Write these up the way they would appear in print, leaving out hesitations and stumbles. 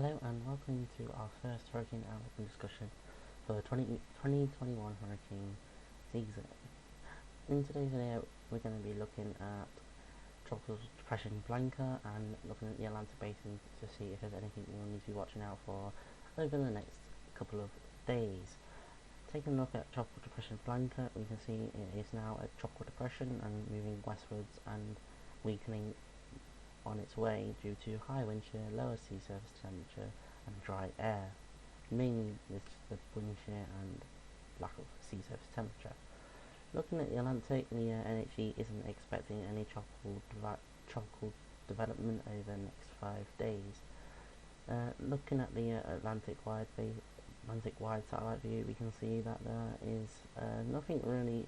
Hello and welcome to our first hurricane outlook and discussion for the 2021 hurricane season. In today's video, we're going to be looking at Tropical Depression Blanca and looking at the Atlantic Basin to see if there's anything we'll need to be watching out for over the next couple of days. Taking a look at Tropical Depression Blanca, we can see it is now a tropical depression and moving westwards and weakening on its way due to high wind shear, lower sea surface temperature and dry air. Mainly this the wind shear and lack of sea surface temperature. Looking at the Atlantic, the NHE isn't expecting any tropical development over the next 5 days. Looking at the Atlantic-wide satellite view, we can see that there is nothing really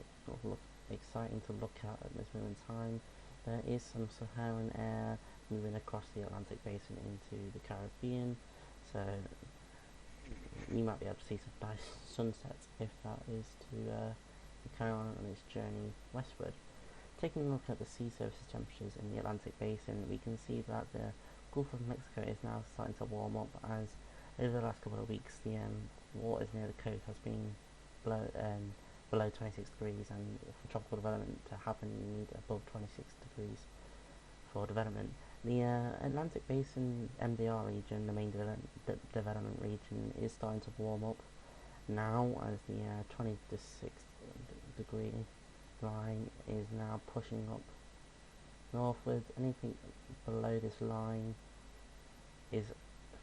exciting to look at this moment in time. There is some Saharan air moving across the Atlantic Basin into the Caribbean, so you might be able to see some nice sunsets if that is to carry on its journey westward. Taking a look at the sea surface temperatures in the Atlantic Basin, we can see that the Gulf of Mexico is now starting to warm up, as over the last couple of weeks the waters near the coast has been below 26 degrees, and for tropical development to happen you need above 26 degrees for development. The Atlantic Basin MDR region, the main development region, is starting to warm up now, as the 26 degree line is now pushing up northwards. Anything below this line is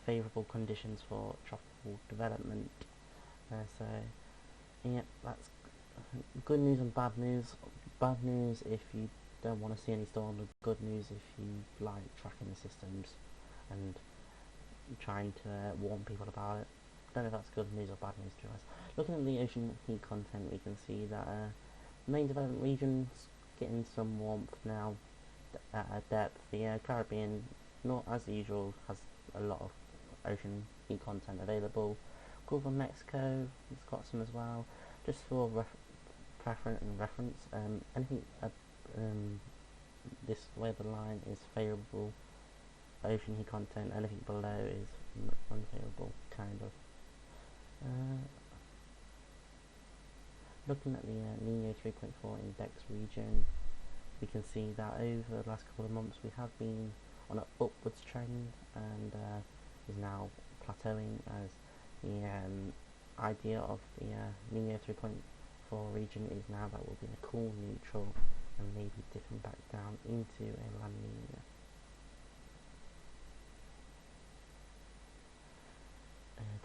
favourable conditions for tropical development. So yeah, that's good news and bad news. Bad news if you don't want to see any storm, and good news if you like tracking the systems and trying to warn people about it. Don't know if that's good news or bad news to us. Looking at the ocean heat content, we can see that the main development region's getting some warmth now at a depth. The Caribbean, not as usual, has a lot of ocean heat content available. Gulf of Mexico has got some as well. Just for reference, anything this way the line is favourable ocean heat content, anything below is unfavourable, kind of. Looking at the Nino 3.4 index region, we can see that over the last couple of months we have been on an upwards trend, and is now plateauing, as the idea of the Nino 3.4 region is now that we'll be in a cool neutral and maybe dipping back down into a La Nina.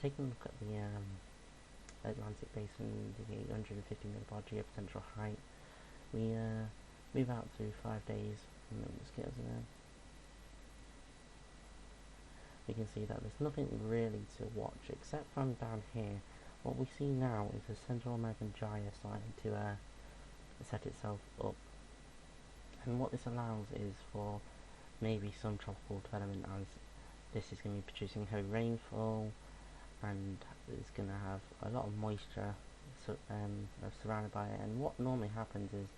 Taking a look at the Atlantic Basin, the 850 millibar geopotential height, we move out through 5 days from the scales there. We can see that there's nothing really to watch except from down here. What we see now is the Central American gyre starting to set itself up, and what this allows is for maybe some tropical development, as this is going to be producing heavy rainfall and it's going to have a lot of moisture surrounded by it. And what normally happens is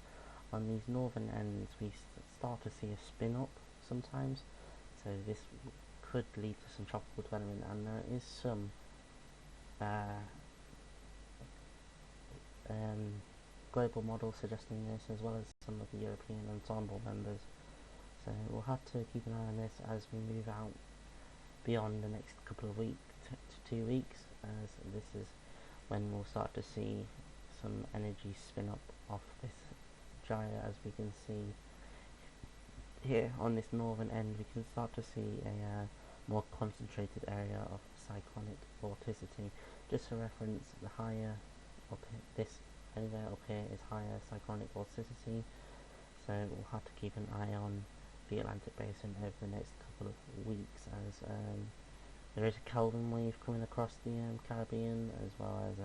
on these northern ends we start to see a spin up sometimes, so this could lead to some tropical development, and there is some global models suggesting this, as well as some of the European ensemble members. So we'll have to keep an eye on this as we move out beyond the next couple of weeks to 2 weeks, as this is when we'll start to see some energy spin up off this gyre. As we can see here on this northern end, we can start to see a more concentrated area of cyclonic vorticity. Just for reference, the higher up here, this anywhere up here is higher cyclonic vorticity, so we'll have to keep an eye on the Atlantic Basin over the next couple of weeks, as there is a Kelvin wave coming across the Caribbean, as well as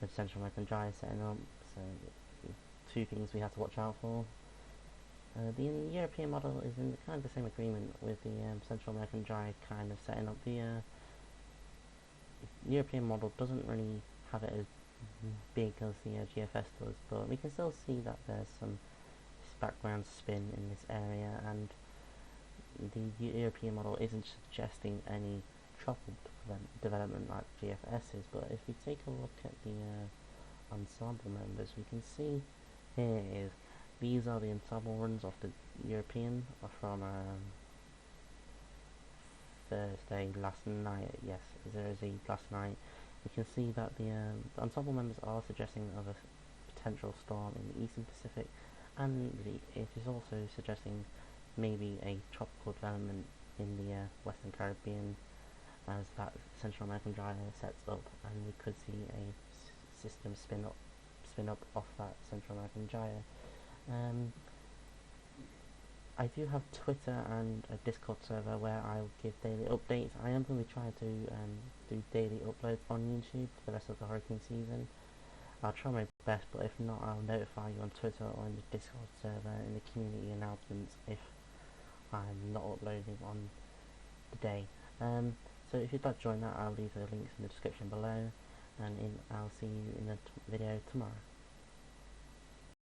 the Central American gyre setting up, so two things we have to watch out for. The European model is in kind of the same agreement with the Central American gyre kind of setting up. The European model doesn't really have it as big as the GFS does, but we can still see that there's some background spin in this area, and the European model isn't suggesting any tropical development like GFS is, but if we take a look at the ensemble members, we can see here is these are the ensemble runs of the European from Thursday last night. Yes, 0Z last night. We can see that the ensemble members are suggesting of a potential storm in the Eastern Pacific, and it is also suggesting maybe a tropical development in the Western Caribbean as that Central American gyre sets up, and we could see a system spin up off that Central American gyre. I do have Twitter and a Discord server where I'll give daily updates. I am going to be trying to do daily uploads on YouTube for the rest of the hurricane season. I'll try my best, but if not, I'll notify you on Twitter or in the Discord server in the community announcements if I'm not uploading on the day. So if you'd like to join that, I'll leave the links in the description below, and I'll see you in the video tomorrow.